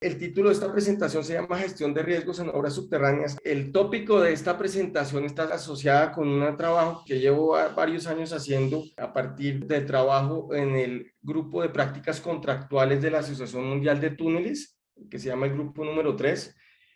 El título de esta presentación se llama Gestión de riesgos en obras subterráneas. El tópico de esta presentación está asociada con un trabajo que llevo varios años haciendo a partir del trabajo en el grupo de prácticas contractuales de la Asociación Mundial de Túneles, que se llama el grupo número 3,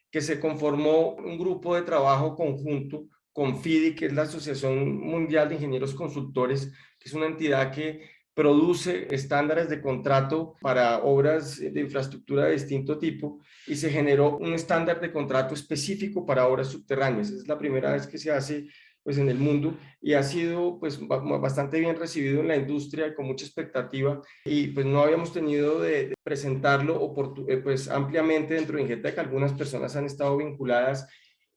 que se conformó un grupo de trabajo conjunto con FIDI, que es la Asociación Mundial de Ingenieros Consultores, que es una entidad que produce estándares de contrato para obras de infraestructura de distinto tipo y se generó un estándar de contrato específico para obras subterráneas. Es la primera vez que se hace pues, en el mundo y ha sido pues, bastante bien recibido en la industria y con mucha expectativa y pues no habíamos tenido de presentarlo pues, ampliamente dentro de Ingetec. Algunas personas han estado vinculadas,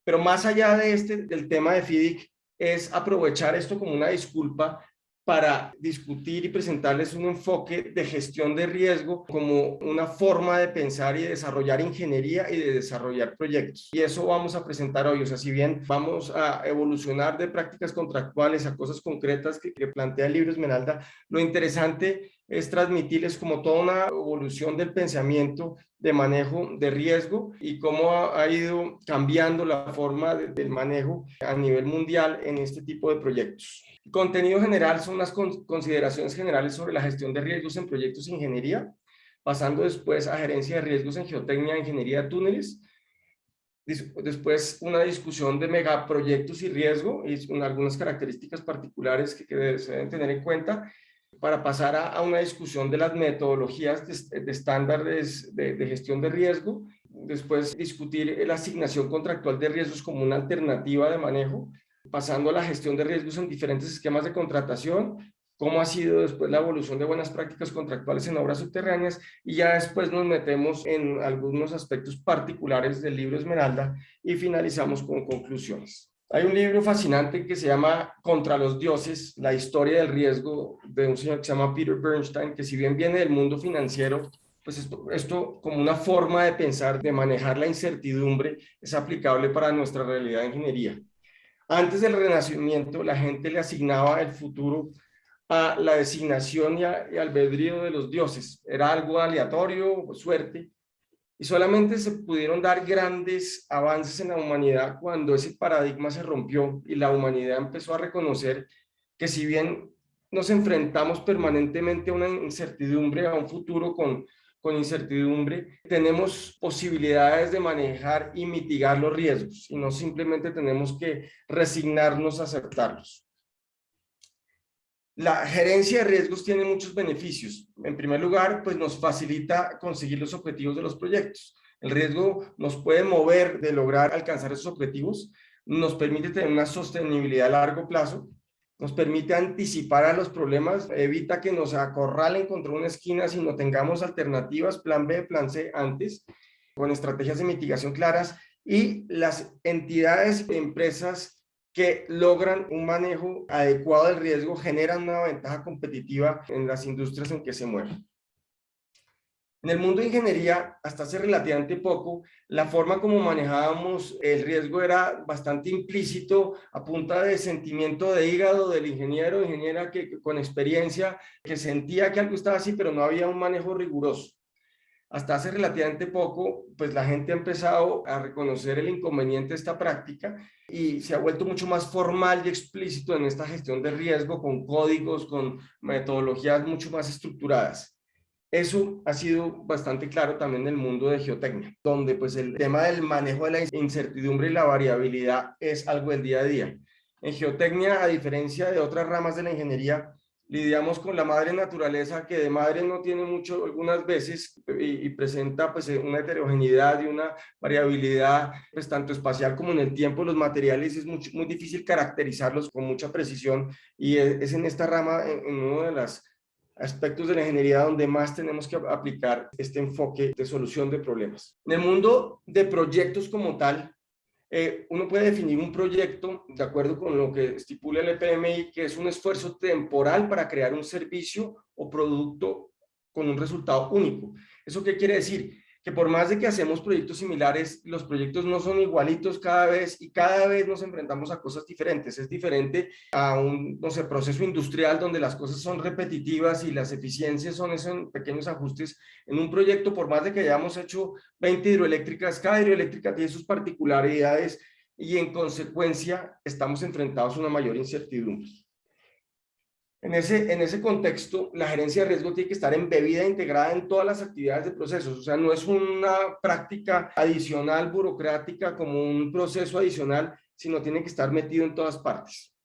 pero más allá de del tema de FIDIC es aprovechar esto como una disculpa para discutir y presentarles un enfoque de gestión de riesgo como una forma de pensar y de desarrollar ingeniería y de desarrollar proyectos. Y eso vamos a presentar hoy. O sea, si bien vamos a evolucionar de prácticas contractuales a cosas concretas que plantea el libro Esmeralda, lo interesante es transmitirles como toda una evolución del pensamiento de manejo de riesgo y cómo ha ido cambiando la forma del manejo a nivel mundial en este tipo de proyectos. Contenido general son las consideraciones generales sobre la gestión de riesgos en proyectos de ingeniería, pasando después a gerencia de riesgos en geotecnia e ingeniería de túneles. Después una discusión de megaproyectos y riesgo y algunas características particulares que se deben tener en cuenta para pasar a una discusión de las metodologías de estándares de gestión de riesgo. Después discutir la asignación contractual de riesgos como una alternativa de manejo, pasando a la gestión de riesgos en diferentes esquemas de contratación, cómo ha sido después la evolución de buenas prácticas contractuales en obras subterráneas y ya después nos metemos en algunos aspectos particulares del libro Esmeralda y finalizamos con conclusiones. Hay un libro fascinante que se llama Contra los dioses, la historia del riesgo, de un señor que se llama Peter Bernstein, que si bien viene del mundo financiero, pues esto como una forma de pensar, de manejar la incertidumbre, es aplicable para nuestra realidad de ingeniería. Antes del Renacimiento, la gente le asignaba el futuro a la designación y albedrío de los dioses. Era algo aleatorio, suerte, y solamente se pudieron dar grandes avances en la humanidad cuando ese paradigma se rompió y la humanidad empezó a reconocer que si bien nos enfrentamos permanentemente a una incertidumbre, a un futuro con incertidumbre, tenemos posibilidades de manejar y mitigar los riesgos y no simplemente tenemos que resignarnos a aceptarlos. La gerencia de riesgos tiene muchos beneficios. En primer lugar, pues nos facilita conseguir los objetivos de los proyectos. El riesgo nos puede mover de lograr alcanzar esos objetivos, nos permite tener una sostenibilidad a largo plazo, nos permite anticipar a los problemas, evita que nos acorralen contra una esquina, sino tengamos alternativas, plan B, plan C antes, con estrategias de mitigación claras y las entidades, empresas que logran un manejo adecuado del riesgo generan una ventaja competitiva en las industrias en que se mueven. En el mundo de ingeniería, hasta hace relativamente poco, la forma como manejábamos el riesgo era bastante implícito, a punta de sentimiento de hígado del ingeniero o ingeniera que con experiencia, que sentía que algo estaba así, pero no había un manejo riguroso. Hasta hace relativamente poco, pues la gente ha empezado a reconocer el inconveniente de esta práctica y se ha vuelto mucho más formal y explícito en esta gestión de riesgo, con códigos, con metodologías mucho más estructuradas. Eso ha sido bastante claro también en el mundo de geotecnia, donde pues el tema del manejo de la incertidumbre y la variabilidad es algo del día a día. En geotecnia, a diferencia de otras ramas de la ingeniería, lidiamos con la madre naturaleza, que de madre no tiene mucho algunas veces y presenta pues una heterogeneidad y una variabilidad pues tanto espacial como en el tiempo. Los materiales es muy difícil caracterizarlos con mucha precisión y es en esta rama, en uno de los aspectos de la ingeniería donde más tenemos que aplicar este enfoque de solución de problemas. En el mundo de proyectos como tal, uno puede definir un proyecto de acuerdo con lo que estipula el EPMI, que es un esfuerzo temporal para crear un servicio o producto con un resultado único. ¿Eso qué quiere decir? que por más de que hacemos proyectos similares, los proyectos no son igualitos cada vez y cada vez nos enfrentamos a cosas diferentes. Es diferente a un, no sé, proceso industrial donde las cosas son repetitivas y las eficiencias son esos pequeños ajustes. En un proyecto, por más de que hayamos hecho 20 hidroeléctricas, cada hidroeléctrica tiene sus particularidades y en consecuencia estamos enfrentados a una mayor incertidumbre. En ese contexto, la gerencia de riesgo tiene que estar embebida e integrada en todas las actividades de procesos. O sea, no es una práctica adicional burocrática como un proceso adicional, sino tiene que estar metido en todas partes.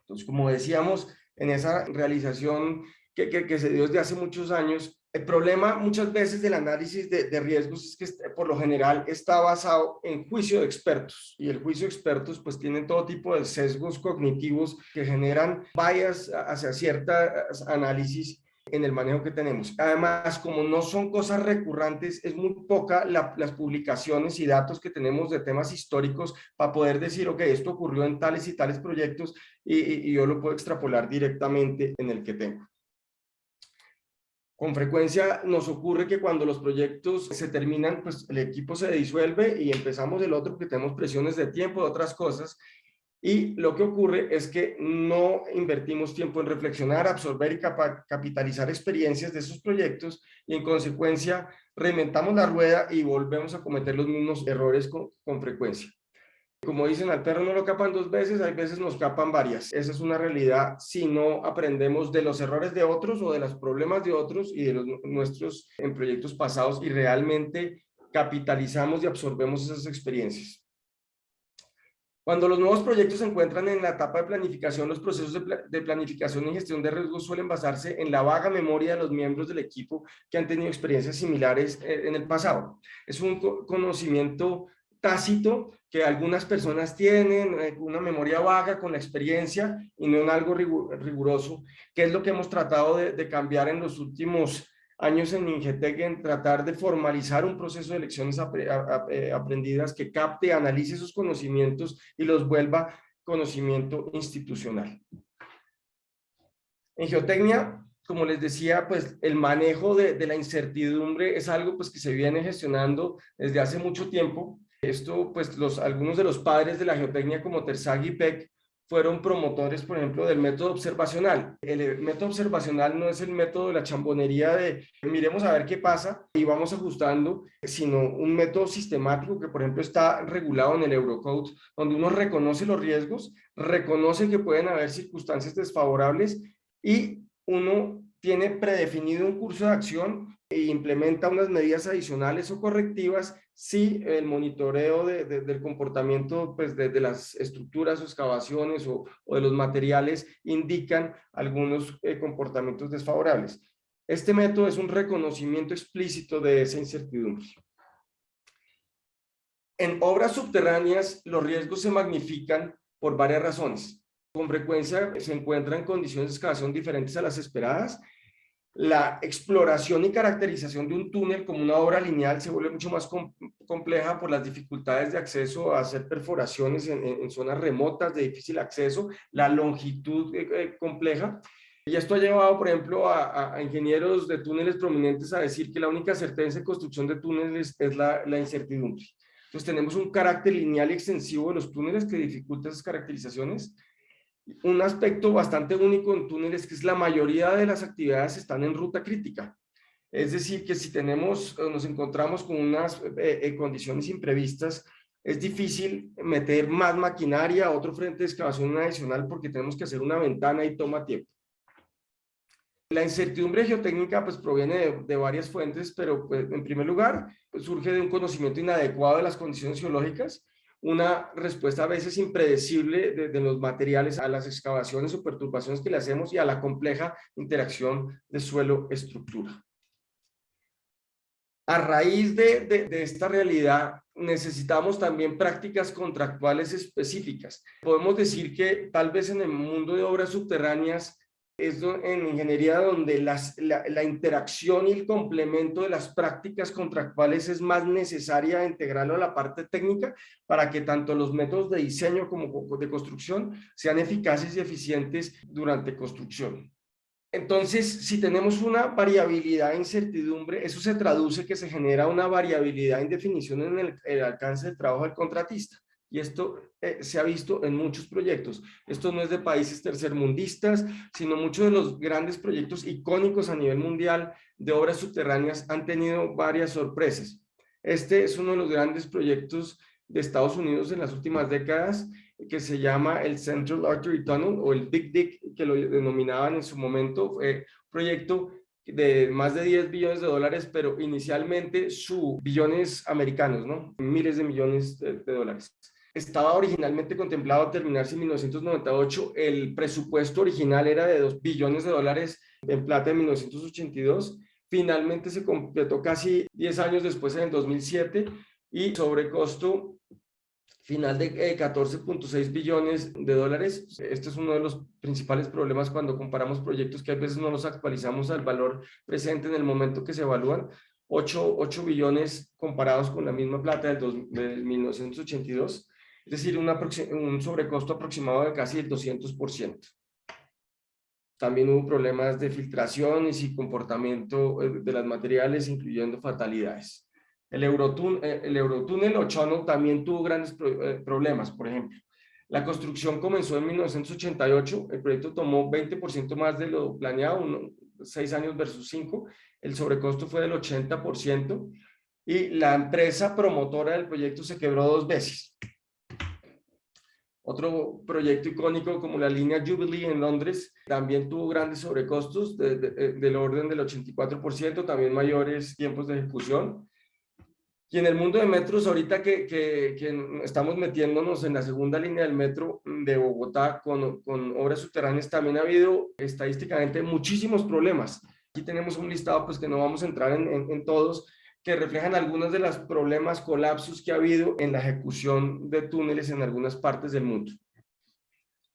Entonces, como decíamos, en esa realización que se dio desde hace muchos años, el problema muchas veces del análisis de riesgos es que por lo general está basado en juicio de expertos y el juicio de expertos pues tiene todo tipo de sesgos cognitivos que generan bias hacia ciertos análisis en el manejo que tenemos. Además, como no son cosas recurrentes, es muy poca las publicaciones y datos que tenemos de temas históricos para poder decir, ok, esto ocurrió en tales y tales proyectos y yo lo puedo extrapolar directamente en el que tengo. Con frecuencia nos ocurre que cuando los proyectos se terminan, pues el equipo se disuelve y empezamos el otro porque tenemos presiones de tiempo, de otras cosas. Y lo que ocurre es que no invertimos tiempo en reflexionar, absorber y capitalizar experiencias de esos proyectos y en consecuencia reinventamos la rueda y volvemos a cometer los mismos errores con frecuencia. Como dicen, al perro no lo capan dos veces, hay veces nos capan varias. Esa es una realidad si no aprendemos de los errores de otros o de los problemas de otros y de los nuestros en proyectos pasados y realmente capitalizamos y absorbemos esas experiencias. Cuando los nuevos proyectos se encuentran en la etapa de planificación, los procesos de planificación y gestión de riesgos suelen basarse en la vaga memoria de los miembros del equipo que han tenido experiencias similares en el pasado. Es un conocimiento tácito que algunas personas tienen, una memoria vaga con la experiencia y no en algo riguroso, que es lo que hemos tratado de cambiar en los últimos años en Ingetec, en tratar de formalizar un proceso de lecciones aprendidas que capte, analice esos conocimientos y los vuelva conocimiento institucional. En geotecnia, como les decía, pues el manejo de la incertidumbre es algo pues que se viene gestionando desde hace mucho tiempo. Esto, pues algunos de los padres de la geotecnia como Terzaghi y Peck fueron promotores, por ejemplo, del método observacional. El método observacional no es el método de la chambonería de miremos a ver qué pasa y vamos ajustando, sino un método sistemático que, por ejemplo, está regulado en el Eurocode, donde uno reconoce los riesgos, reconoce que pueden haber circunstancias desfavorables y uno tiene predefinido un curso de acción e implementa unas medidas adicionales o correctivas si el monitoreo del comportamiento pues, de las estructuras o excavaciones o de los materiales indican algunos comportamientos desfavorables. Este método es un reconocimiento explícito de esa incertidumbre. En obras subterráneas, los riesgos se magnifican por varias razones. Con frecuencia se encuentran condiciones de excavación diferentes a las esperadas. La exploración y caracterización de un túnel como una obra lineal se vuelve mucho más compleja por las dificultades de acceso a hacer perforaciones en zonas remotas de difícil acceso, la longitud compleja. Y esto ha llevado, por ejemplo, a ingenieros de túneles prominentes a decir que la única certeza en construcción de túneles es la incertidumbre. Entonces tenemos un carácter lineal y extensivo de los túneles que dificulta esas caracterizaciones. Un aspecto bastante único en túneles que es la mayoría de las actividades están en ruta crítica. Es decir, que si nos encontramos con unas condiciones imprevistas, es difícil meter más maquinaria a otro frente de excavación adicional porque tenemos que hacer una ventana y toma tiempo. La incertidumbre geotécnica pues proviene de varias fuentes, pero pues, en primer lugar pues, surge de un conocimiento inadecuado de las condiciones geológicas, una respuesta a veces impredecible de los materiales a las excavaciones o perturbaciones que le hacemos y a la compleja interacción de suelo-estructura. A raíz de esta realidad necesitamos también prácticas contractuales específicas. Podemos decir que tal vez en el mundo de obras subterráneas es en ingeniería donde la interacción y el complemento de las prácticas contractuales es más necesaria integrarlo a la parte técnica para que tanto los métodos de diseño como de construcción sean eficaces y eficientes durante construcción. Entonces, si tenemos una variabilidad e incertidumbre, eso se traduce que se genera una variabilidad e indefinición en el alcance del trabajo del contratista. Y esto se ha visto en muchos proyectos. Esto no es de países tercermundistas, sino muchos de los grandes proyectos icónicos a nivel mundial de obras subterráneas han tenido varias sorpresas. Este es uno de los grandes proyectos de Estados Unidos en las últimas décadas, que se llama el Central Artery Tunnel o el Big Dig, que lo denominaban en su momento. Fue un proyecto de más de 10 billones de dólares, pero inicialmente su billones americanos, ¿no? Miles de millones de dólares. Estaba originalmente contemplado terminarse en 1998. El presupuesto original era de 2 billones de dólares en plata en 1982. Finalmente se completó casi 10 años después, en el 2007, y sobrecosto final de 14.6 billones de dólares. Este es uno de los principales problemas cuando comparamos proyectos, que a veces no los actualizamos al valor presente en el momento que se evalúan. 8 billones comparados con la misma plata del 1982, es decir, un sobrecosto aproximado de casi el 200%. También hubo problemas de filtraciones y comportamiento de las materiales, incluyendo fatalidades. El Eurotúnel o Channel también tuvo grandes problemas. Por ejemplo, la construcción comenzó en 1988, el proyecto tomó 20% más de lo planeado, 6 años versus 5, el sobrecosto fue del 80% y la empresa promotora del proyecto se quebró 2 veces. Otro proyecto icónico como la línea Jubilee en Londres también tuvo grandes sobrecostos del orden del 84%, también mayores tiempos de ejecución. Y en el mundo de metros, ahorita que estamos metiéndonos en la segunda línea del metro de Bogotá con obras subterráneas, también ha habido estadísticamente muchísimos problemas. Aquí tenemos un listado, pues que no vamos a entrar en todos, que reflejan algunos de los problemas, colapsos que ha habido en la ejecución de túneles en algunas partes del mundo.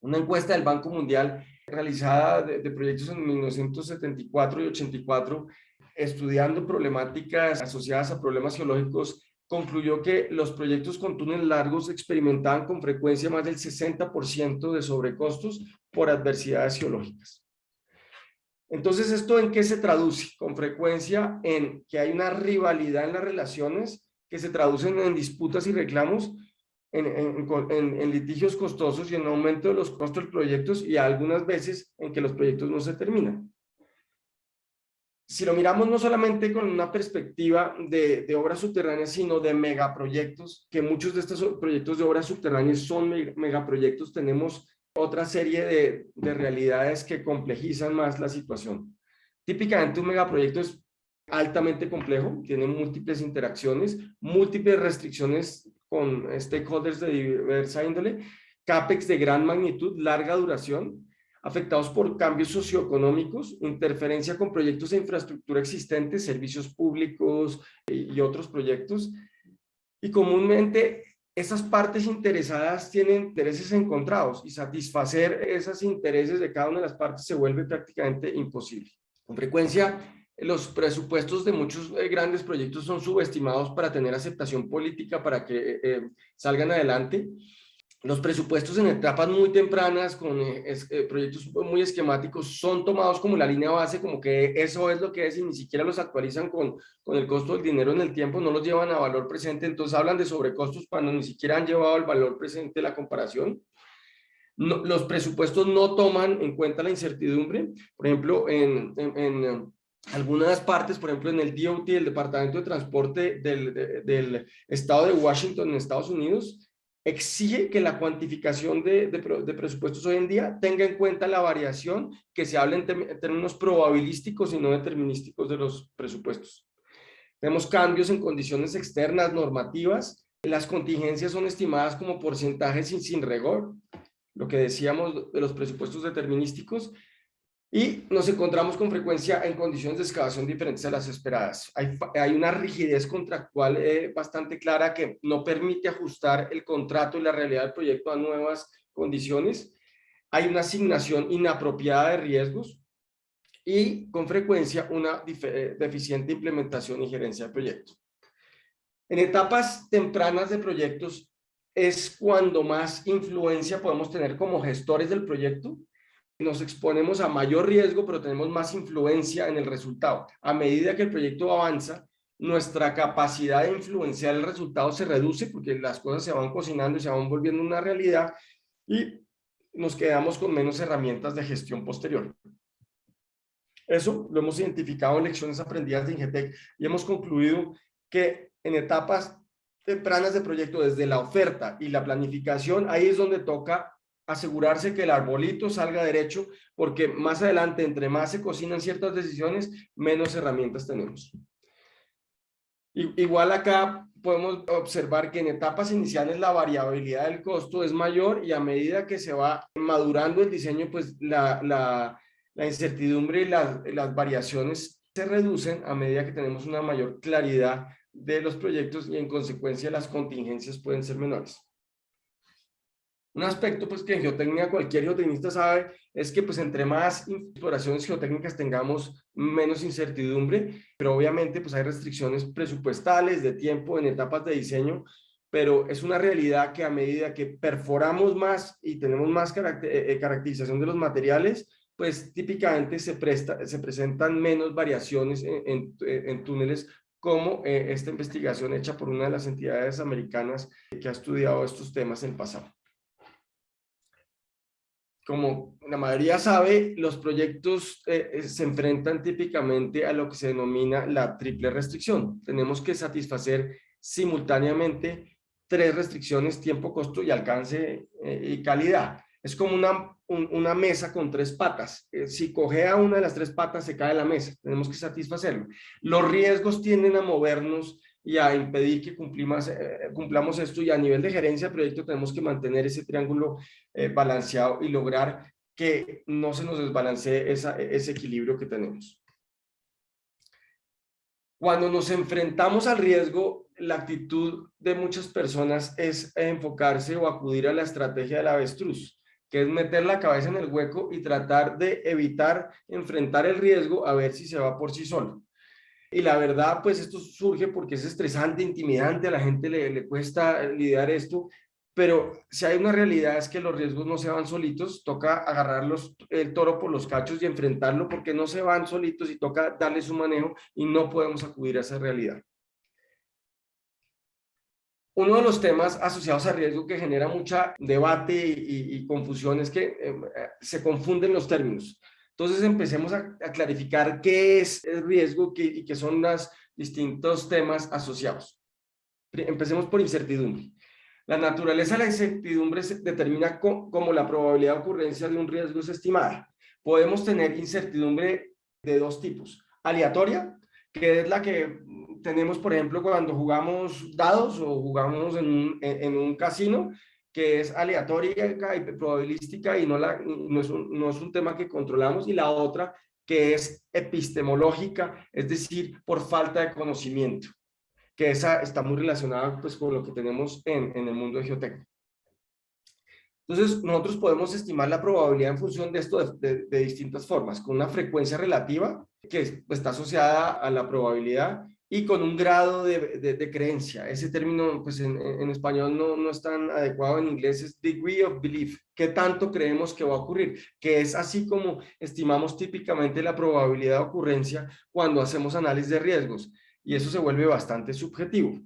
Una encuesta del Banco Mundial realizada de proyectos en 1974 y 84, estudiando problemáticas asociadas a problemas geológicos, concluyó que los proyectos con túneles largos experimentaban con frecuencia más del 60% de sobrecostos por adversidades geológicas. Entonces, ¿esto en qué se traduce? Con frecuencia en que hay una rivalidad en las relaciones que se traducen en disputas y reclamos, en litigios costosos y en aumento de los costos de proyectos, y algunas veces en que los proyectos no se terminan. Si lo miramos no solamente con una perspectiva de obras subterráneas, sino de megaproyectos, que muchos de estos proyectos de obras subterráneas son megaproyectos, tenemos otra serie de realidades que complejizan más la situación. Típicamente un megaproyecto es altamente complejo, tiene múltiples interacciones, múltiples restricciones con stakeholders de diversa índole, CAPEX de gran magnitud, larga duración, afectados por cambios socioeconómicos, interferencia con proyectos de infraestructura existentes, servicios públicos y otros proyectos. Y comúnmente esas partes interesadas tienen intereses encontrados y satisfacer esos intereses de cada una de las partes se vuelve prácticamente imposible. Con frecuencia, los presupuestos de muchos grandes proyectos son subestimados para tener aceptación política, para que salgan adelante. Los presupuestos en etapas muy tempranas, con proyectos muy esquemáticos, son tomados como la línea base, como que eso es lo que es, y ni siquiera los actualizan con el costo del dinero en el tiempo, no los llevan a valor presente. Entonces hablan de sobrecostos cuando ni siquiera han llevado el valor presente la comparación. No, los presupuestos no toman en cuenta la incertidumbre. Por ejemplo, en algunas partes, por ejemplo, en el DOT, el Departamento de Transporte del estado de Washington, en Estados Unidos, exige que la cuantificación de presupuestos hoy en día tenga en cuenta la variación, que se hable en términos probabilísticos y no determinísticos de los presupuestos. Tenemos cambios en condiciones externas, normativas. Las contingencias son estimadas como porcentajes sin rigor, lo que decíamos de los presupuestos determinísticos, y nos encontramos con frecuencia en condiciones de excavación diferentes a las esperadas. Hay una rigidez contractual bastante clara que no permite ajustar el contrato y la realidad del proyecto a nuevas condiciones. Hay una asignación inapropiada de riesgos y con frecuencia una deficiente implementación y gerencia del proyecto. En etapas tempranas de proyectos es cuando más influencia podemos tener como gestores del proyecto, nos exponemos a mayor riesgo, pero tenemos más influencia en el resultado. A medida que el proyecto avanza, nuestra capacidad de influenciar el resultado se reduce porque las cosas se van cocinando y se van volviendo una realidad y nos quedamos con menos herramientas de gestión posterior. Eso lo hemos identificado en lecciones aprendidas de Ingetec y hemos concluido que en etapas tempranas de proyecto, desde la oferta y la planificación, ahí es donde toca asegurarse que el arbolito salga derecho, porque más adelante, entre más se cocinan ciertas decisiones, menos herramientas tenemos. Igual acá podemos observar que en etapas iniciales la variabilidad del costo es mayor y a medida que se va madurando el diseño, pues la incertidumbre y las variaciones se reducen a medida que tenemos una mayor claridad de los proyectos y en consecuencia las contingencias pueden ser menores. Un aspecto pues que en geotecnia cualquier geotecnista sabe es que pues entre más exploraciones geotécnicas tengamos menos incertidumbre, pero obviamente pues hay restricciones presupuestales, de tiempo, en etapas de diseño, pero es una realidad que a medida que perforamos más y tenemos más caracterización de los materiales, pues típicamente se presentan menos variaciones en túneles como esta investigación hecha por una de las entidades americanas que ha estudiado estos temas en el pasado. Como la mayoría sabe, los proyectos se enfrentan típicamente a lo que se denomina la triple restricción. Tenemos que satisfacer simultáneamente tres restricciones: tiempo, costo y alcance y calidad. Es como una mesa con tres patas. Si cojea una de las tres patas, se cae la mesa. Tenemos que satisfacerlo. Los riesgos tienden a movernos y a impedir que cumplamos esto, y a nivel de gerencia de proyecto tenemos que mantener ese triángulo balanceado y lograr que no se nos desbalancee ese equilibrio que tenemos. Cuando nos enfrentamos al riesgo, la actitud de muchas personas es enfocarse o acudir a la estrategia del avestruz, que es meter la cabeza en el hueco y tratar de evitar enfrentar el riesgo a ver si se va por sí solo. Y la verdad, pues esto surge porque es estresante, intimidante, a la gente le cuesta lidiar esto, pero si hay una realidad es que los riesgos no se van solitos, toca agarrar el toro por los cachos y enfrentarlo porque no se van solitos y toca darle su manejo y no podemos acudir a esa realidad. Uno de los temas asociados a riesgo que genera mucha debate y confusión es que se confunden los términos. Entonces empecemos a clarificar qué es el riesgo y qué son los distintos temas asociados. Empecemos por incertidumbre. La naturaleza de la incertidumbre se determina como la probabilidad de ocurrencia de un riesgo es estimada. Podemos tener incertidumbre de dos tipos: aleatoria, que es la que tenemos, por ejemplo, cuando jugamos dados o jugamos en un casino, que es aleatoria y probabilística y no es un tema que controlamos, y la otra que es epistemológica, es decir, por falta de conocimiento, que esa está muy relacionada pues con lo que tenemos en el mundo de geotecnia. Entonces, nosotros podemos estimar la probabilidad en función de esto de distintas formas, con una frecuencia relativa que está asociada a la probabilidad y con un grado de creencia. Ese término pues en español no es tan adecuado, en inglés es degree of belief. ¿Qué tanto creemos que va a ocurrir? Que es así como estimamos típicamente la probabilidad de ocurrencia cuando hacemos análisis de riesgos, y eso se vuelve bastante subjetivo.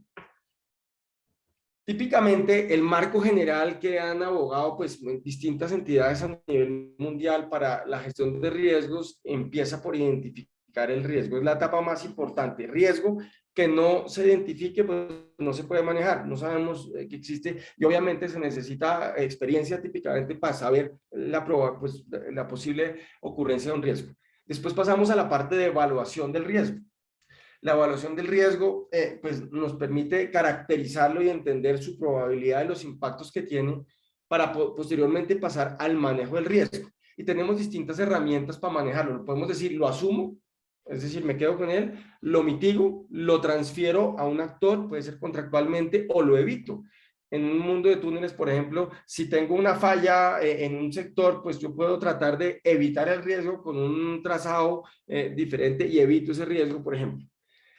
Típicamente el marco general que han abogado pues distintas entidades a nivel mundial para la gestión de riesgos empieza por identificar el riesgo. Es la etapa más importante. Riesgo que no se identifique pues no se puede manejar, no sabemos que existe, y obviamente se necesita experiencia típicamente para saber la posible ocurrencia de un riesgo. Después pasamos a la parte de evaluación del riesgo. La evaluación del riesgo pues nos permite caracterizarlo y entender su probabilidad de los impactos que tiene para posteriormente pasar al manejo del riesgo. Y tenemos distintas herramientas para manejarlo. Podemos decir, lo asumo, es decir, me quedo con él, lo mitigo, lo transfiero a un actor, puede ser contractualmente, o lo evito. En un mundo de túneles, por ejemplo, si tengo una falla en un sector, pues yo puedo tratar de evitar el riesgo con un trazado diferente y evito ese riesgo, por ejemplo.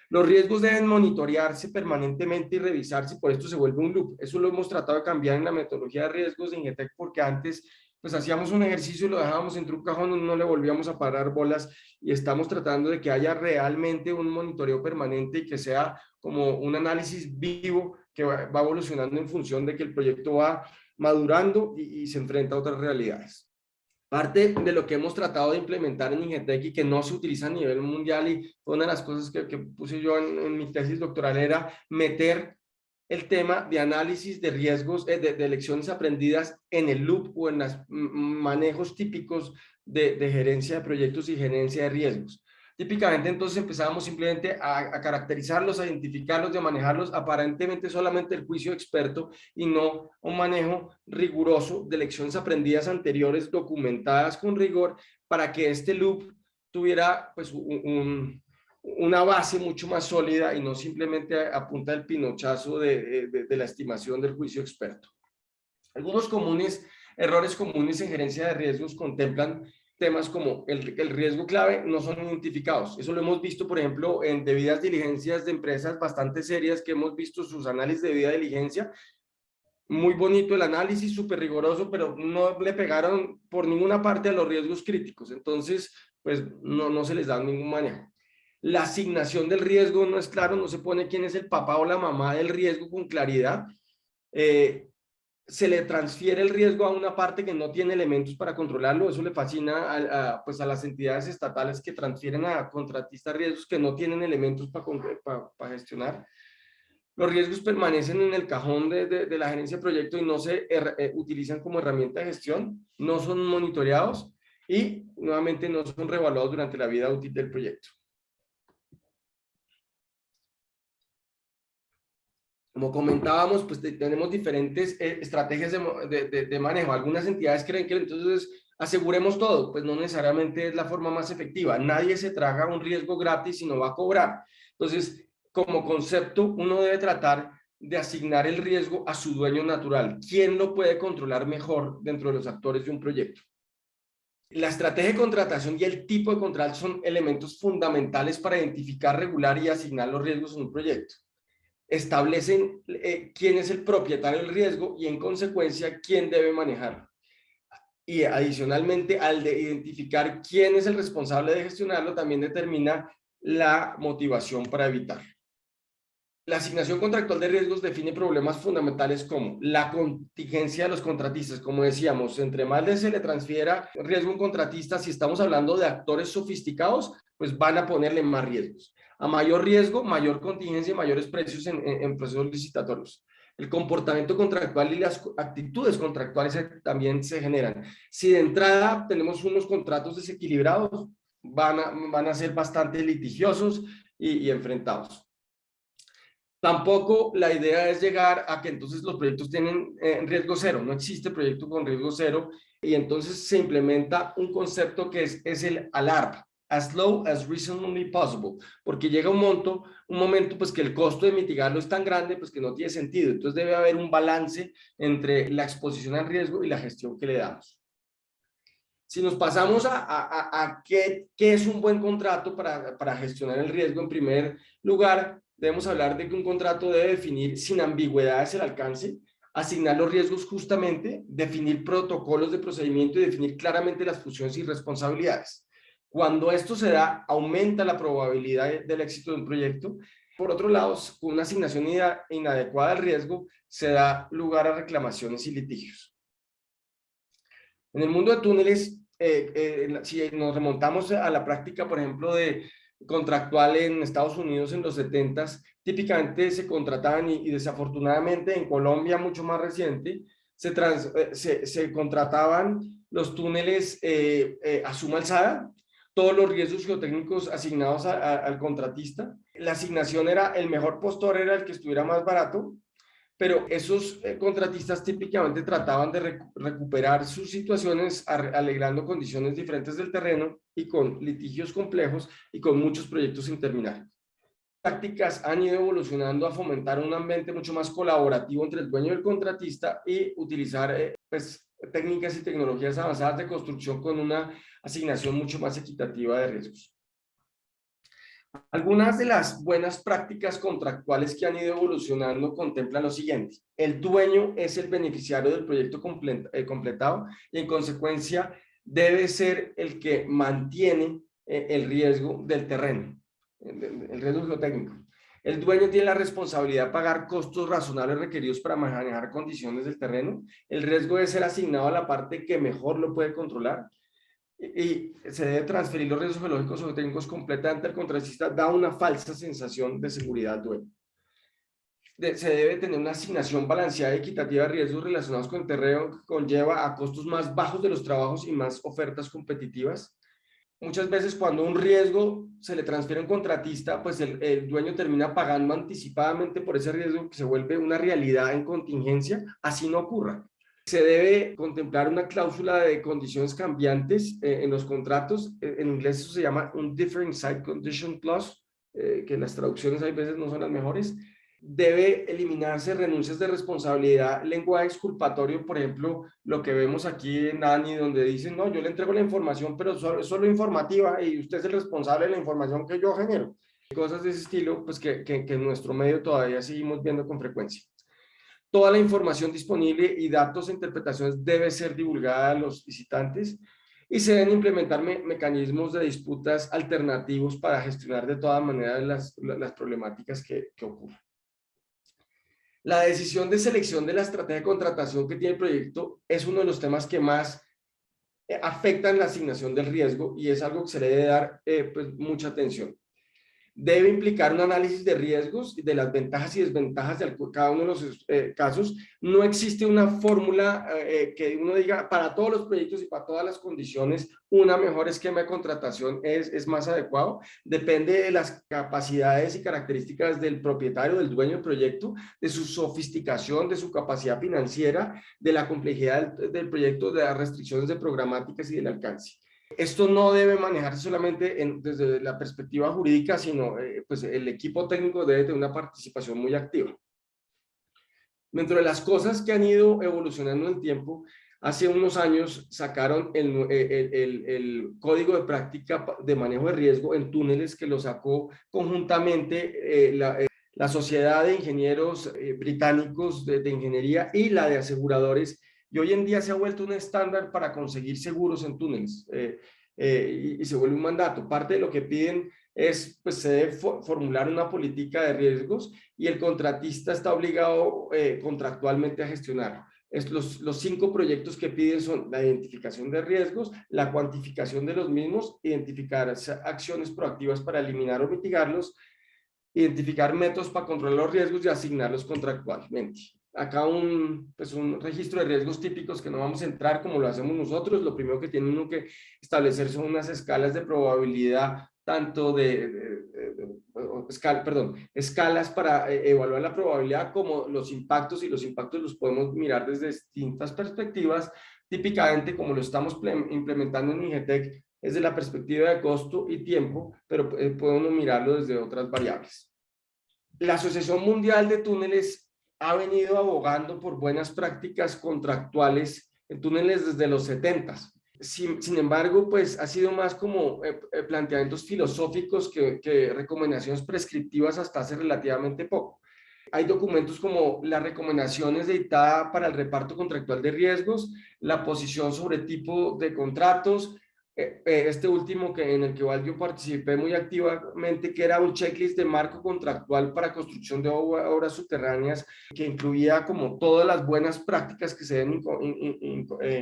Los riesgos deben monitorearse permanentemente y revisarse, por esto se vuelve un loop. Eso lo hemos tratado de cambiar en la metodología de riesgos de Ingetec, porque antes pues hacíamos un ejercicio y lo dejábamos entre un cajón y no le volvíamos a parar bolas, y estamos tratando de que haya realmente un monitoreo permanente y que sea como un análisis vivo que va evolucionando en función de que el proyecto va madurando y se enfrenta a otras realidades. Parte de lo que hemos tratado de implementar en Ingetec y que no se utiliza a nivel mundial, y una de las cosas que puse yo en mi tesis doctoral, era meter el tema de análisis de riesgos, de lecciones aprendidas en el loop o en los manejos típicos de gerencia de proyectos y gerencia de riesgos. Típicamente entonces empezábamos simplemente a caracterizarlos, a identificarlos, a manejarlos, aparentemente solamente el juicio experto y no un manejo riguroso de lecciones aprendidas anteriores documentadas con rigor, para que este loop tuviera pues una base mucho más sólida y no simplemente a punta del pinochazo de la estimación del juicio experto. Algunos errores comunes en gerencia de riesgos contemplan temas como el riesgo clave no son identificados. Eso lo hemos visto, por ejemplo, en debidas diligencias de empresas bastante serias, que hemos visto sus análisis de debida diligencia. Muy bonito el análisis, súper riguroso, pero no le pegaron por ninguna parte a los riesgos críticos. Entonces, pues no se les da ningún manejo. La asignación del riesgo no es claro, no se pone quién es el papá o la mamá del riesgo con claridad. Se le transfiere el riesgo a una parte que no tiene elementos para controlarlo. Eso le fascina pues a las entidades estatales, que transfieren a contratistas riesgos que no tienen elementos para gestionar. Los riesgos permanecen en el cajón de la gerencia de proyecto y no se utilizan como herramienta de gestión, no son monitoreados y nuevamente no son reevaluados durante la vida útil del proyecto. Como comentábamos, pues tenemos diferentes estrategias de manejo. Algunas entidades creen que entonces aseguremos todo, pues no necesariamente es la forma más efectiva. Nadie se traga un riesgo gratis y no va a cobrar. Entonces, como concepto, uno debe tratar de asignar el riesgo a su dueño natural. ¿Quién lo puede controlar mejor dentro de los actores de un proyecto? La estrategia de contratación y el tipo de contrato son elementos fundamentales para identificar, regular y asignar los riesgos en un proyecto. Establecen quién es el propietario del riesgo y en consecuencia quién debe manejarlo. Y adicionalmente, al de identificar quién es el responsable de gestionarlo, también determina la motivación para evitar. La asignación contractual de riesgos define problemas fundamentales como la contingencia de los contratistas. Como decíamos, entre más se le transfiera riesgo a un contratista, si estamos hablando de actores sofisticados, pues van a ponerle más riesgos. A mayor riesgo, mayor contingencia y mayores precios en procesos licitatorios. El comportamiento contractual y las actitudes contractuales también se generan. Si de entrada tenemos unos contratos desequilibrados, van a ser bastante litigiosos y enfrentados. Tampoco la idea es llegar a que entonces los proyectos tienen riesgo cero. No existe proyecto con riesgo cero, y entonces se implementa un concepto que es el ALARP, as low as reasonably possible, porque llega un momento pues que el costo de mitigarlo es tan grande pues que no tiene sentido. Entonces debe haber un balance entre la exposición al riesgo y la gestión que le damos. Si nos pasamos a qué es un buen contrato para gestionar el riesgo, en primer lugar, debemos hablar de que un contrato debe definir sin ambigüedades el alcance, asignar los riesgos justamente, definir protocolos de procedimiento y definir claramente las funciones y responsabilidades. Cuando esto se da, aumenta la probabilidad del éxito de un proyecto. Por otro lado, con una asignación inadecuada del riesgo, se da lugar a reclamaciones y litigios. En el mundo de túneles, si nos remontamos a la práctica, por ejemplo, de contractual en Estados Unidos en los 70s, típicamente se contrataban y desafortunadamente en Colombia, mucho más reciente, se contrataban los túneles a suma alzada, todos los riesgos geotécnicos asignados al contratista. La asignación era el mejor postor, era el que estuviera más barato, pero esos contratistas típicamente trataban de recuperar sus situaciones alegrando condiciones diferentes del terreno y con litigios complejos y con muchos proyectos sin terminar. Las prácticas han ido evolucionando a fomentar un ambiente mucho más colaborativo entre el dueño y el contratista y utilizar pues, técnicas y tecnologías avanzadas de construcción con una asignación mucho más equitativa de riesgos. Algunas de las buenas prácticas contractuales que han ido evolucionando contemplan lo siguiente. El dueño es el beneficiario del proyecto completado y en consecuencia debe ser el que mantiene el riesgo del terreno, el riesgo geotécnico. El dueño tiene la responsabilidad de pagar costos razonables requeridos para manejar condiciones del terreno. El riesgo debe ser asignado a la parte que mejor lo puede controlar y se debe transferir los riesgos geológicos o técnicos completamente al contratista, da una falsa sensación de seguridad al dueño. Se debe tener una asignación balanceada y equitativa de riesgos relacionados con el terreno que conlleva a costos más bajos de los trabajos y más ofertas competitivas. Muchas veces cuando un riesgo se le transfiere a un contratista, pues el dueño termina pagando anticipadamente por ese riesgo que se vuelve una realidad en contingencia, así no ocurra. Se debe contemplar una cláusula de condiciones cambiantes en los contratos. En inglés eso se llama un Different Site Condition Clause, que las traducciones a veces no son las mejores. Debe eliminarse renuncias de responsabilidad, lenguaje exculpatorio, por ejemplo, lo que vemos aquí en ANI, donde dicen, no, yo le entrego la información, pero es solo informativa y usted es el responsable de la información que yo genero. Cosas de ese estilo, pues que en nuestro medio todavía seguimos viendo con frecuencia. Toda la información disponible y datos e interpretaciones debe ser divulgada a los visitantes y se deben implementar mecanismos de disputas alternativos para gestionar de todas maneras las problemáticas que ocurren. La decisión de selección de la estrategia de contratación que tiene el proyecto es uno de los temas que más afectan la asignación del riesgo y es algo que se le debe dar pues, mucha atención. Debe implicar un análisis de riesgos, de las ventajas y desventajas de cada uno de los casos. No existe una fórmula que uno diga para todos los proyectos y para todas las condiciones, una mejor esquema de contratación es más adecuado. Depende de las capacidades y características del propietario, del dueño del proyecto, de su sofisticación, de su capacidad financiera, de la complejidad del proyecto, de las restricciones de programáticas y del alcance. Esto no debe manejarse solamente desde la perspectiva jurídica, sino pues el equipo técnico debe tener una participación muy activa. Dentro de las cosas que han ido evolucionando en el tiempo, hace unos años sacaron el código de práctica de manejo de riesgo en túneles que lo sacó conjuntamente la Sociedad de Ingenieros Británicos de Ingeniería y la de aseguradores, y hoy en día se ha vuelto un estándar para conseguir seguros en túneles y se vuelve un mandato. Parte de lo que piden es, pues se debe formular una política de riesgos y el contratista está obligado contractualmente a gestionar. Los 5 proyectos que piden son la identificación de riesgos, la cuantificación de los mismos, identificar acciones proactivas para eliminar o mitigarlos, identificar métodos para controlar los riesgos y asignarlos contractualmente. Acá pues un registro de riesgos típicos que no vamos a entrar como lo hacemos nosotros. Lo primero que tiene uno que establecer son unas escalas de probabilidad, tanto escalas para evaluar la probabilidad como los impactos, y los impactos los podemos mirar desde distintas perspectivas. Típicamente, como lo estamos implementando en Ingetec, es de la perspectiva de costo y tiempo, pero puede uno mirarlo desde otras variables. La Asociación Mundial de Túneles ha venido abogando por buenas prácticas contractuales en túneles desde los 70. Sin embargo, pues ha sido más como planteamientos filosóficos que recomendaciones prescriptivas hasta hace relativamente poco. Hay documentos como las recomendaciones de ITA para el reparto contractual de riesgos, la posición sobre tipo de contratos, este último en el que igual yo participé muy activamente, que era un checklist de marco contractual para construcción de obras subterráneas, que incluía como todas las buenas prácticas que se deben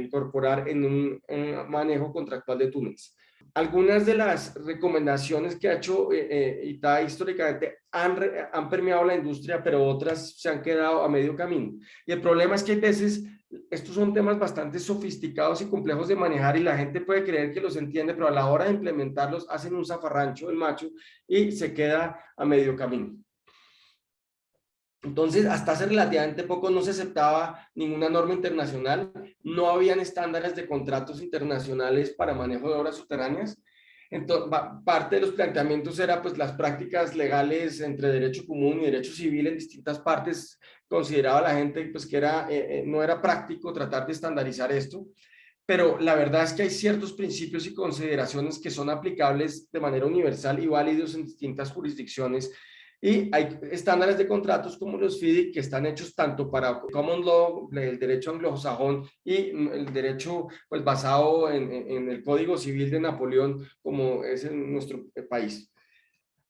incorporar en un manejo contractual de túneles. Algunas de las recomendaciones que ha hecho ITA históricamente han permeado la industria, pero otras se han quedado a medio camino. Y el problema es que hay veces estos son temas bastante sofisticados y complejos de manejar y la gente puede creer que los entiende, pero a la hora de implementarlos hacen un zafarrancho el macho y se queda a medio camino. Entonces, hasta hace relativamente poco no se aceptaba ninguna norma internacional, no habían estándares de contratos internacionales para manejo de obras subterráneas. Entonces, parte de los planteamientos era pues las prácticas legales entre derecho común y derecho civil en distintas partes. Consideraba la gente pues que no era práctico tratar de estandarizar esto, pero la verdad es que hay ciertos principios y consideraciones que son aplicables de manera universal y válidos en distintas jurisdicciones. Y hay estándares de contratos como los FIDIC que están hechos tanto para Common Law, el derecho anglosajón y el derecho pues, basado en el Código Civil de Napoleón, como es en nuestro país.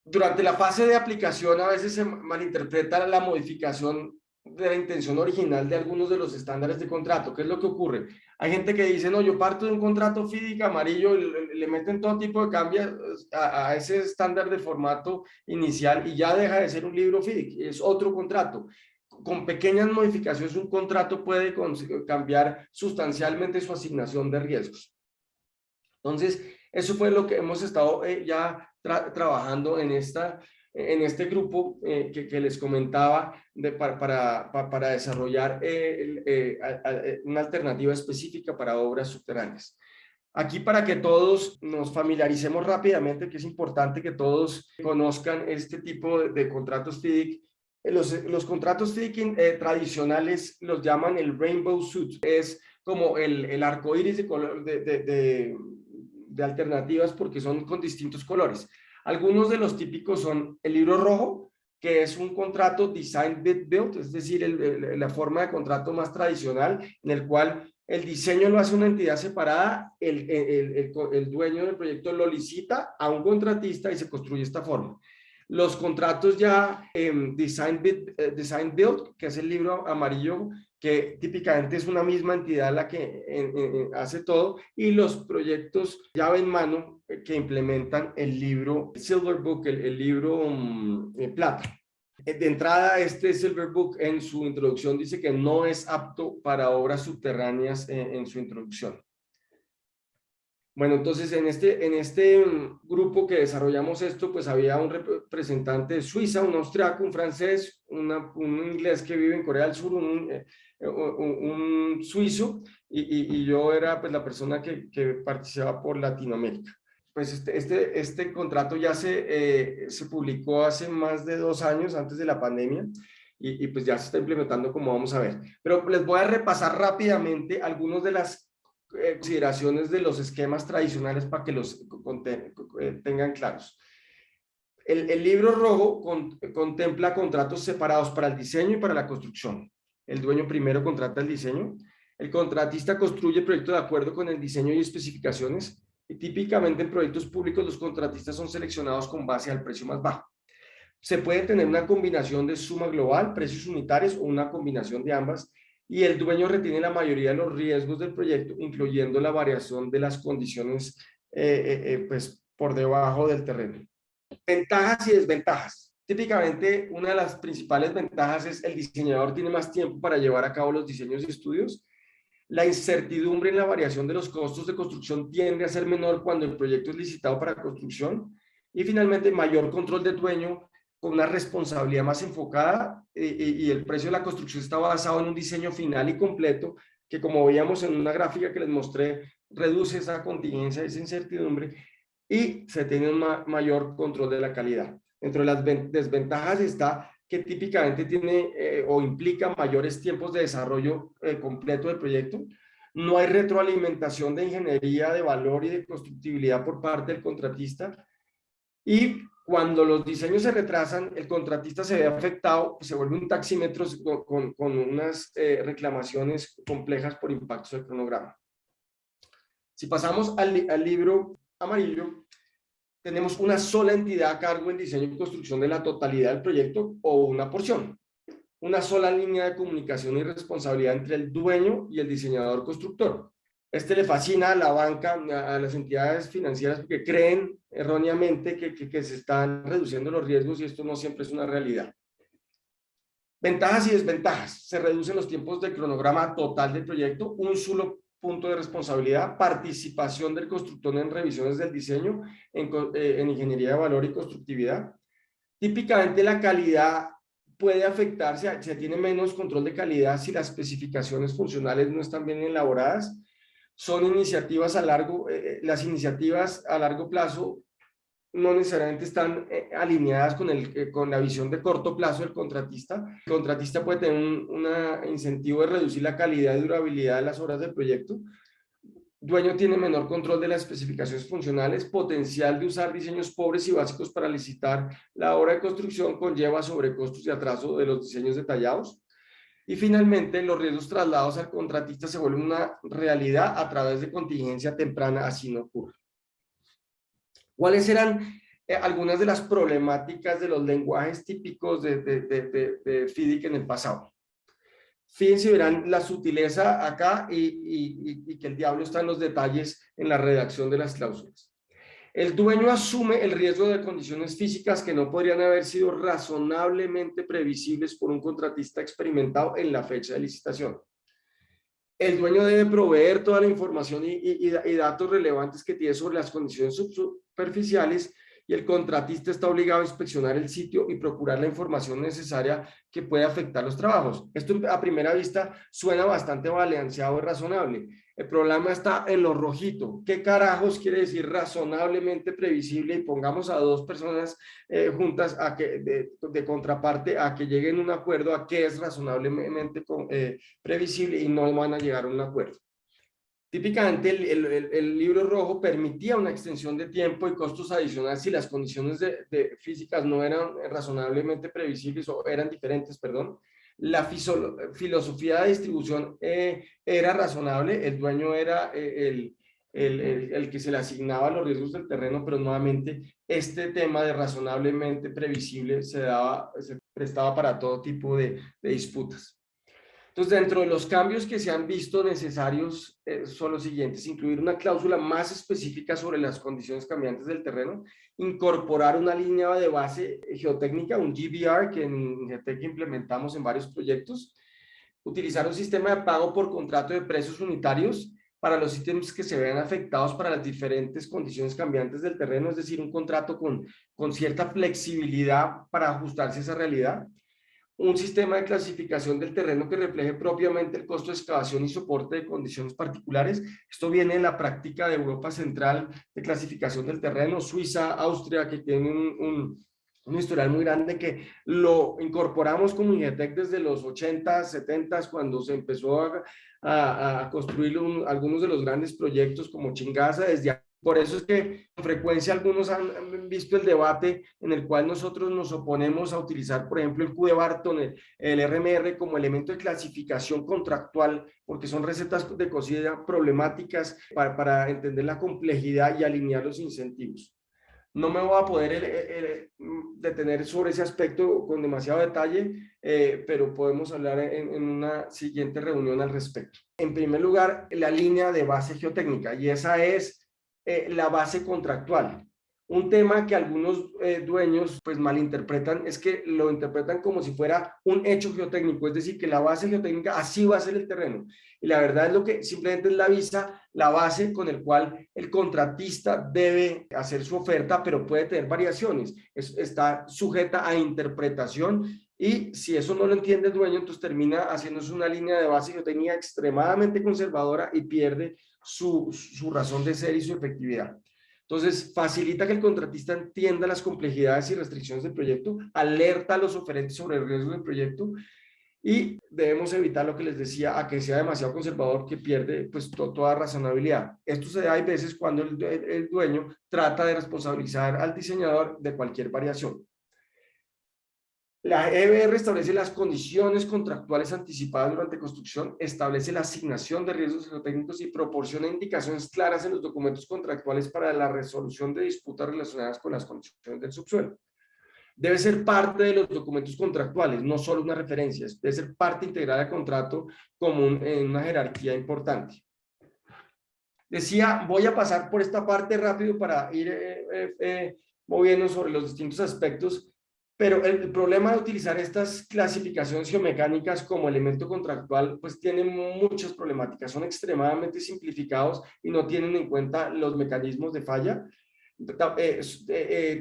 Durante la fase de aplicación a veces se malinterpreta la modificación de la intención original de algunos de los estándares de contrato. ¿Qué es lo que ocurre? Hay gente que dice, no, yo parto de un contrato FIDIC amarillo, le meten todo tipo de cambios a ese estándar de formato inicial y ya deja de ser un libro FIDIC, es otro contrato. Con pequeñas modificaciones, un contrato puede cambiar sustancialmente su asignación de riesgos. Entonces, eso fue lo que hemos estado ya trabajando en este grupo que les comentaba para desarrollar una alternativa específica para obras subterráneas. Aquí para que todos nos familiaricemos rápidamente, que es importante que todos conozcan este tipo de contratos FIDIC. Los contratos FIDIC tradicionales los llaman el Rainbow Suit, es como el arco iris de alternativas porque son con distintos colores. Algunos de los típicos son el libro rojo, que es un contrato design bid build, es decir, la forma de contrato más tradicional, en el cual el diseño lo hace una entidad separada, el dueño del proyecto lo licita a un contratista y se construye esta forma. Los contratos ya design build, que es el libro amarillo, que típicamente es una misma entidad la que hace todo, y los proyectos llave en mano que implementan el libro Silver Book, el libro plata. De entrada, este Silver Book en su introducción dice que no es apto para obras subterráneas en su introducción. Bueno, entonces en este grupo que desarrollamos esto, pues había un representante de Suiza, un austriaco, un francés, un inglés que vive en Corea del Sur, un suizo, y yo era pues la persona que participaba por Latinoamérica. Pues este contrato ya se publicó hace más de 2 años, antes de la pandemia, y pues ya se está implementando como vamos a ver. Pero les voy a repasar rápidamente algunos de las consideraciones de los esquemas tradicionales para que los tengan claros. El libro rojo contempla contratos separados para el diseño y para la construcción. El dueño primero contrata el diseño. El contratista construye el proyecto de acuerdo con el diseño y especificaciones. Y típicamente en proyectos públicos los contratistas son seleccionados con base al precio más bajo. Se puede tener una combinación de suma global, precios unitarios o una combinación de ambas, y el dueño retiene la mayoría de los riesgos del proyecto, incluyendo la variación de las condiciones pues, por debajo del terreno. Ventajas y desventajas. Típicamente, una de las principales ventajas es el diseñador tiene más tiempo para llevar a cabo los diseños y estudios. La incertidumbre en la variación de los costos de construcción tiende a ser menor cuando el proyecto es licitado para construcción. Y finalmente, mayor control del dueño con una responsabilidad más enfocada y el precio de la construcción está basado en un diseño final y completo que, como veíamos en una gráfica que les mostré, reduce esa contingencia, esa incertidumbre y se tiene un mayor control de la calidad. Entre las desventajas está que típicamente tiene o implica mayores tiempos de desarrollo completo del proyecto. No hay retroalimentación de ingeniería de valor y de constructibilidad por parte del contratista. Y cuando los diseños se retrasan, el contratista se ve afectado, se vuelve un taxímetro con unas reclamaciones complejas por impactos del cronograma. Si pasamos al libro amarillo, tenemos una sola entidad a cargo en diseño y construcción de la totalidad del proyecto o una porción. Una sola línea de comunicación y responsabilidad entre el dueño y el diseñador constructor. Le fascina a la banca, a las entidades financieras, porque creen erróneamente que se están reduciendo los riesgos y esto no siempre es una realidad. Ventajas y desventajas. Se reducen los tiempos de cronograma total del proyecto, un solo punto de responsabilidad, participación del constructor en revisiones del diseño, en ingeniería de valor y constructividad. Típicamente la calidad puede afectarse, se tiene menos control de calidad si las especificaciones funcionales no están bien elaboradas. Son iniciativas las iniciativas a largo plazo no necesariamente están alineadas con la visión de corto plazo del contratista. El contratista puede tener un incentivo de reducir la calidad y durabilidad de las obras del proyecto. Dueño tiene menor control de las especificaciones funcionales, potencial de usar diseños pobres y básicos para licitar la obra de construcción conlleva sobrecostos y atraso de los diseños detallados. Y finalmente, los riesgos trasladados al contratista se vuelven una realidad a través de contingencia temprana, así no ocurre. ¿Cuáles eran algunas de las problemáticas de los lenguajes típicos de FIDIC en el pasado? Fíjense, verán la sutileza acá y que el diablo está en los detalles en la redacción de las cláusulas. El dueño asume el riesgo de condiciones físicas que no podrían haber sido razonablemente previsibles por un contratista experimentado en la fecha de licitación. El dueño debe proveer toda la información y datos relevantes que tiene sobre las condiciones superficiales y el contratista está obligado a inspeccionar el sitio y procurar la información necesaria que puede afectar los trabajos. Esto a primera vista suena bastante balanceado y razonable. El problema está en lo rojito. ¿Qué carajos quiere decir razonablemente previsible? Y pongamos a dos personas juntas a que, de contraparte a que lleguen a un acuerdo a qué es razonablemente previsible y no van a llegar a un acuerdo. Típicamente el libro rojo permitía una extensión de tiempo y costos adicionales si las condiciones físicas no eran razonablemente previsibles o eran diferentes, perdón. La filosofía de distribución era razonable, el dueño era el que se le asignaba los riesgos del terreno, pero nuevamente este tema de razonablemente previsible se prestaba para todo tipo de disputas. Entonces, dentro de los cambios que se han visto necesarios son los siguientes: incluir una cláusula más específica sobre las condiciones cambiantes del terreno, incorporar una línea de base geotécnica, un GBR, que en GETEC implementamos en varios proyectos, utilizar un sistema de pago por contrato de precios unitarios para los ítems que se vean afectados para las diferentes condiciones cambiantes del terreno, es decir, un contrato con cierta flexibilidad para ajustarse a esa realidad. Un sistema de clasificación del terreno que refleje propiamente el costo de excavación y soporte de condiciones particulares. Esto viene de la práctica de Europa Central de clasificación del terreno, Suiza, Austria, que tienen un historial muy grande que lo incorporamos como INGETEC desde los 80, 70, cuando se empezó a construir algunos de los grandes proyectos como Chingaza. Desde por eso es que con frecuencia algunos han visto el debate en el cual nosotros nos oponemos a utilizar, por ejemplo, el Q de Barton, el RMR como elemento de clasificación contractual, porque son recetas de cocina problemáticas para entender la complejidad y alinear los incentivos. No me voy a poder detener sobre ese aspecto con demasiado detalle, pero podemos hablar en una siguiente reunión al respecto. En primer lugar, la línea de base geotécnica, y esa es la base contractual. Un tema que algunos dueños pues malinterpretan es que lo interpretan como si fuera un hecho geotécnico, es decir, que la base geotécnica así va a ser el terreno. Y la verdad es lo que simplemente es la base con el cual el contratista debe hacer su oferta, pero puede tener variaciones. Está sujeta a interpretación y si eso no lo entiende el dueño, entonces termina haciéndose una línea de base geotécnica extremadamente conservadora y pierde su razón de ser y su efectividad. Entonces, facilita que el contratista entienda las complejidades y restricciones del proyecto, alerta a los oferentes sobre el riesgo del proyecto y debemos evitar lo que les decía, a que sea demasiado conservador que pierde pues toda razonabilidad. Esto se da a veces cuando el dueño trata de responsabilizar al diseñador de cualquier variación. La EBR establece las condiciones contractuales anticipadas durante construcción, establece la asignación de riesgos geotécnicos y proporciona indicaciones claras en los documentos contractuales para la resolución de disputas relacionadas con las condiciones del subsuelo. Debe ser parte de los documentos contractuales, no solo una referencia, debe ser parte integral del contrato común en una jerarquía importante. Decía, voy a pasar por esta parte rápido para ir moviendo sobre los distintos aspectos. Pero el problema de utilizar estas clasificaciones geomecánicas como elemento contractual, pues tiene muchas problemáticas. Son extremadamente simplificados y no tienen en cuenta los mecanismos de falla.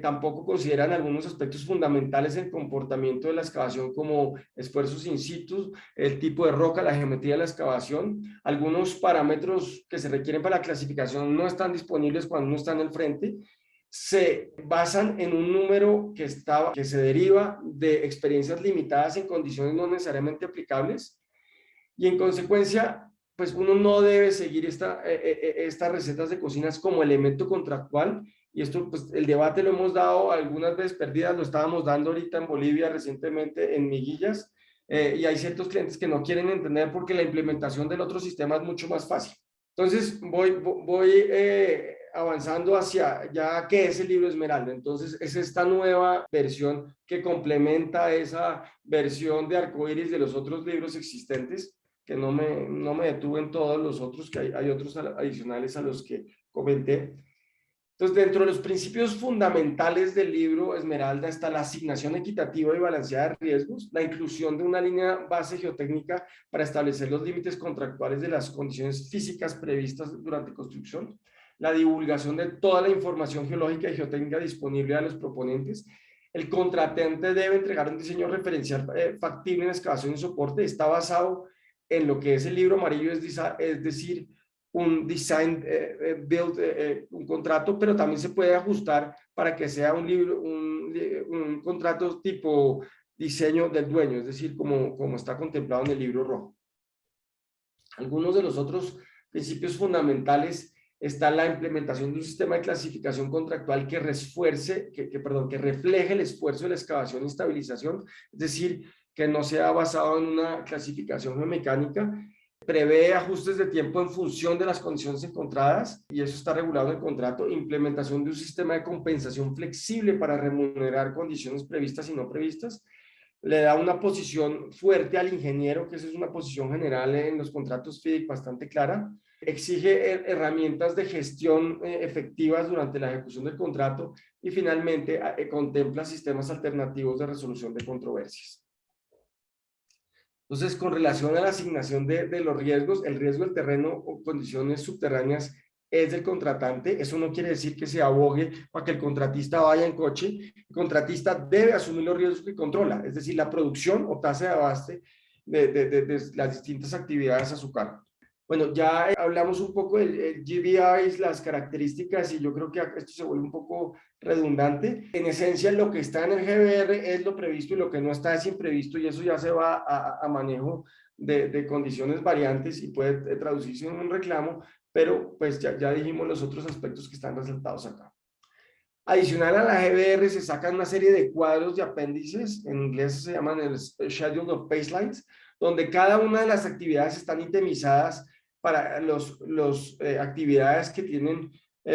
Tampoco consideran algunos aspectos fundamentales en el comportamiento de la excavación como esfuerzos in situ, el tipo de roca, la geometría de la excavación. Algunos parámetros que se requieren para la clasificación no están disponibles cuando uno está en el frente. Se basan en un número que se deriva de experiencias limitadas en condiciones no necesariamente aplicables y en consecuencia pues uno no debe seguir estas recetas de cocinas como elemento contractual. Y esto, pues el debate lo hemos dado algunas veces perdidas, lo estábamos dando ahorita en Bolivia recientemente en Miguillas, y hay ciertos clientes que no quieren entender porque la implementación del otro sistema es mucho más fácil. Entonces voy avanzando hacia ya qué es el libro Esmeralda. Entonces es esta nueva versión que complementa esa versión de arcoíris de los otros libros existentes, que no me detuve en todos los otros, que hay otros adicionales a los que comenté. Entonces, dentro de los principios fundamentales del libro Esmeralda está la asignación equitativa y balanceada de riesgos, la inclusión de una línea base geotécnica para establecer los límites contractuales de las condiciones físicas previstas durante construcción, la divulgación de toda la información geológica y geotécnica disponible a los proponentes. El contratante debe entregar un diseño referencial factible en excavación y soporte. Está basado en lo que es el libro amarillo, es decir, un design build, un contrato, pero también se puede ajustar para que sea un contrato tipo diseño del dueño, es decir, como está contemplado en el libro rojo. Algunos de los otros principios fundamentales está la implementación de un sistema de clasificación contractual que refleje el esfuerzo de la excavación y estabilización, es decir, que no sea basado en una clasificación geomecánica. Prevé ajustes de tiempo en función de las condiciones encontradas, y eso está regulado en el contrato. Implementación de un sistema de compensación flexible para remunerar condiciones previstas y no previstas. Le da una posición fuerte al ingeniero, que esa es una posición general en los contratos FIDIC bastante clara. Exige herramientas de gestión efectivas durante la ejecución del contrato, y finalmente contempla sistemas alternativos de resolución de controversias. Entonces, con relación a la asignación de los riesgos, el riesgo del terreno o condiciones subterráneas es del contratante. Eso no quiere decir que se abogue para que el contratista vaya en coche. El contratista debe asumir los riesgos que controla, es decir, la producción o tasa de abaste de las distintas actividades a su cargo. Bueno, ya hablamos un poco del GBI, las características, y yo creo que esto se vuelve un poco redundante. En esencia, lo que está en el GBR es lo previsto, y lo que no está es imprevisto, y eso ya se va a manejo de condiciones variantes y puede traducirse en un reclamo, pero pues ya dijimos los otros aspectos que están resaltados acá. Adicional a la GBR se sacan una serie de cuadros de apéndices, en inglés se llaman el Schedule of Baselines, donde cada una de las actividades están itemizadas para las actividades que tienen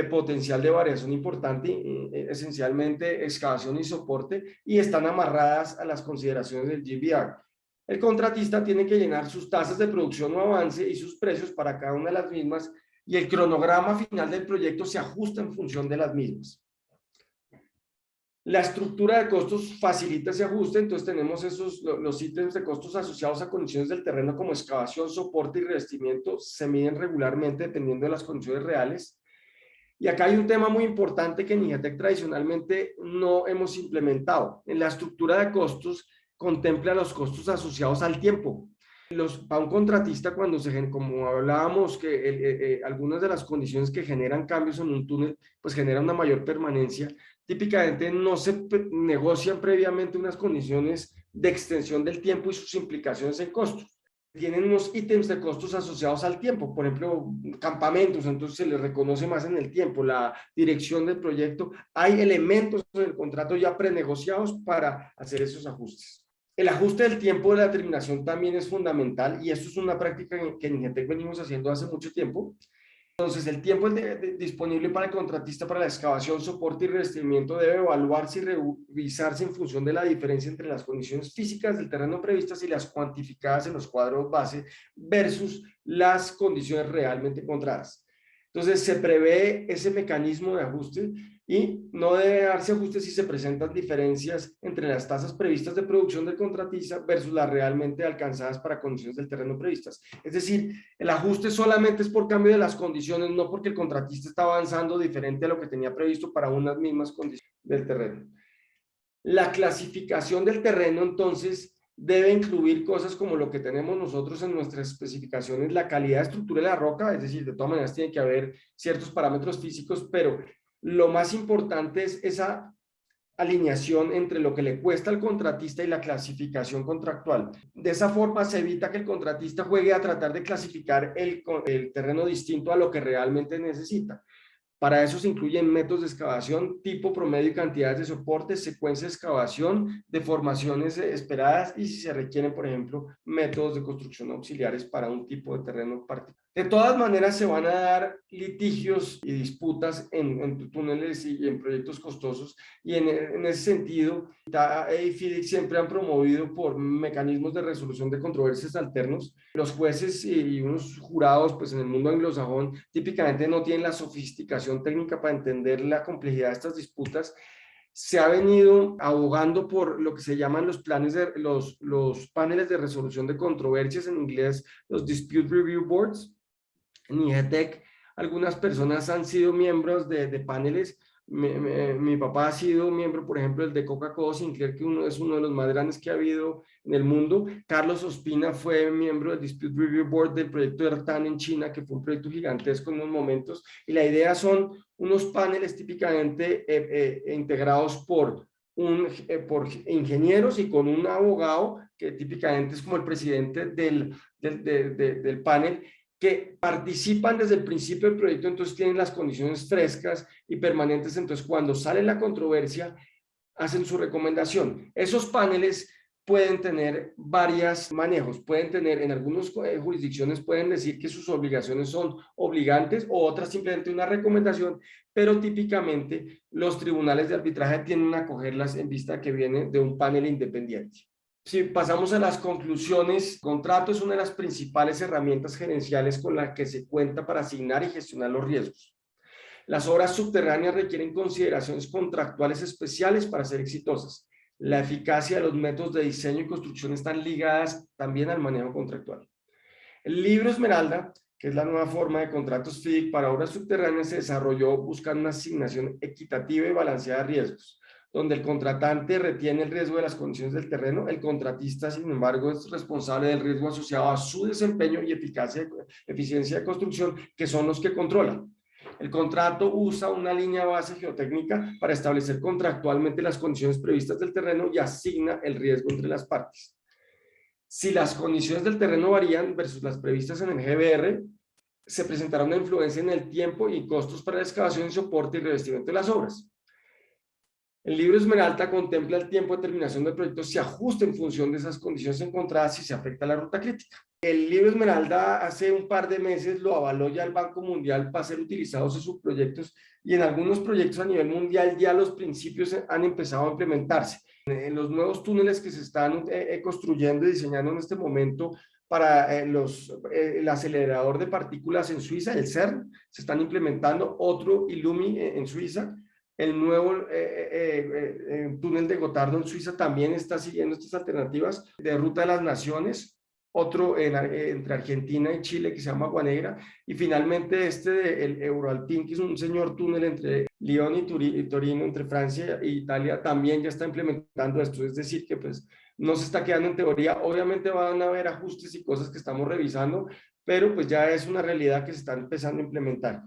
potencial de variación importante, esencialmente excavación y soporte, y están amarradas a las consideraciones del GBR. El contratista tiene que llenar sus tasas de producción o avance y sus precios para cada una de las mismas, y el cronograma final del proyecto se ajusta en función de las mismas. La estructura de costos facilita ese ajuste. Entonces tenemos los ítems de costos asociados a condiciones del terreno como excavación, soporte y revestimiento. Se miden regularmente dependiendo de las condiciones reales. Y acá hay un tema muy importante que en IGETEC tradicionalmente no hemos implementado. En la estructura de costos contempla los costos asociados al tiempo. Para un contratista, como hablábamos, que algunas de las condiciones que generan cambios en un túnel, pues generan una mayor permanencia. Típicamente no se negocian previamente unas condiciones de extensión del tiempo y sus implicaciones en costos. Tienen unos ítems de costos asociados al tiempo, por ejemplo, campamentos, entonces se les reconoce más en el tiempo, la dirección del proyecto. Hay elementos en el contrato ya prenegociados para hacer esos ajustes. El ajuste del tiempo de la terminación también es fundamental, y esto es una práctica que en IGETEC venimos haciendo hace mucho tiempo. Entonces, el tiempo disponible para el contratista para la excavación, soporte y revestimiento debe evaluarse y revisarse en función de la diferencia entre las condiciones físicas del terreno previstas y las cuantificadas en los cuadros base versus las condiciones realmente encontradas. Entonces, se prevé ese mecanismo de ajuste, y no debe darse ajuste si se presentan diferencias entre las tasas previstas de producción del contratista versus las realmente alcanzadas para condiciones del terreno previstas. Es decir, el ajuste solamente es por cambio de las condiciones, no porque el contratista está avanzando diferente a lo que tenía previsto para unas mismas condiciones del terreno. La clasificación del terreno, entonces, debe incluir cosas como lo que tenemos nosotros en nuestras especificaciones, la calidad de estructura de la roca, es decir, de todas maneras tiene que haber ciertos parámetros físicos, pero lo más importante es esa alineación entre lo que le cuesta al contratista y la clasificación contractual. De esa forma se evita que el contratista juegue a tratar de clasificar el terreno distinto a lo que realmente necesita. Para eso se incluyen métodos de excavación, tipo, promedio y cantidades de soportes, secuencia de excavación, deformaciones esperadas y si se requieren, por ejemplo, métodos de construcción auxiliares para un tipo de terreno particular. De todas maneras, se van a dar litigios y disputas en túneles y en proyectos costosos y en ese sentido, TAA y FIDIC siempre han promovido por mecanismos de resolución de controversias alternos. Los jueces y unos jurados, pues en el mundo anglosajón, típicamente no tienen la sofisticación técnica para entender la complejidad de estas disputas. Se ha venido abogando por lo que se llaman los paneles de resolución de controversias, en inglés los Dispute Review Boards. En IGETEC, algunas personas han sido miembros de paneles. Mi papá ha sido miembro, por ejemplo, el de Coca-Cola Sinclair, que es uno de los más grandes que ha habido en el mundo. Carlos Ospina fue miembro del Dispute Review Board del proyecto Ertan en China, que fue un proyecto gigantesco en unos momentos. Y la idea son unos paneles típicamente integrados por ingenieros y con un abogado, que típicamente es como el presidente del panel, que participan desde el principio del proyecto, entonces tienen las condiciones frescas y permanentes, entonces cuando sale la controversia, hacen su recomendación. Esos paneles pueden tener varios manejos, pueden tener, en algunas jurisdicciones pueden decir que sus obligaciones son obligantes o otras simplemente una recomendación, pero típicamente los tribunales de arbitraje tienden a acogerlas en vista que viene de un panel independiente. Si pasamos a las conclusiones, el contrato es una de las principales herramientas gerenciales con las que se cuenta para asignar y gestionar los riesgos. Las obras subterráneas requieren consideraciones contractuales especiales para ser exitosas. La eficacia de los métodos de diseño y construcción están ligadas también al manejo contractual. El libro Esmeralda, que es la nueva forma de contratos FIDIC para obras subterráneas, se desarrolló buscando una asignación equitativa y balanceada de riesgos, donde el contratante retiene el riesgo de las condiciones del terreno, el contratista, sin embargo, es responsable del riesgo asociado a su desempeño y eficiencia de construcción, que son los que controlan. El contrato usa una línea base geotécnica para establecer contractualmente las condiciones previstas del terreno y asigna el riesgo entre las partes. Si las condiciones del terreno varían versus las previstas en el GBR, se presentará una influencia en el tiempo y costos para la excavación, soporte y revestimiento de las obras. El libro Esmeralda contempla el tiempo de terminación del proyecto, se ajusta en función de esas condiciones encontradas si se afecta la ruta crítica. El libro Esmeralda hace un par de meses lo avaló ya el Banco Mundial para ser utilizados en sus proyectos y en algunos proyectos a nivel mundial ya los principios han empezado a implementarse. En los nuevos túneles que se están construyendo y diseñando en este momento para el acelerador de partículas en Suiza, el CERN, se están implementando otro ILUMI en Suiza. El nuevo túnel de Gotardo en Suiza también está siguiendo estas alternativas de ruta de las naciones, otro entre Argentina y Chile que se llama Agua Negra, y finalmente el Euroalpin, que es un señor túnel entre Lyon y Torino, entre Francia e Italia, también ya está implementando esto, es decir, que pues no se está quedando en teoría, obviamente van a haber ajustes y cosas que estamos revisando, pero pues ya es una realidad que se está empezando a implementar.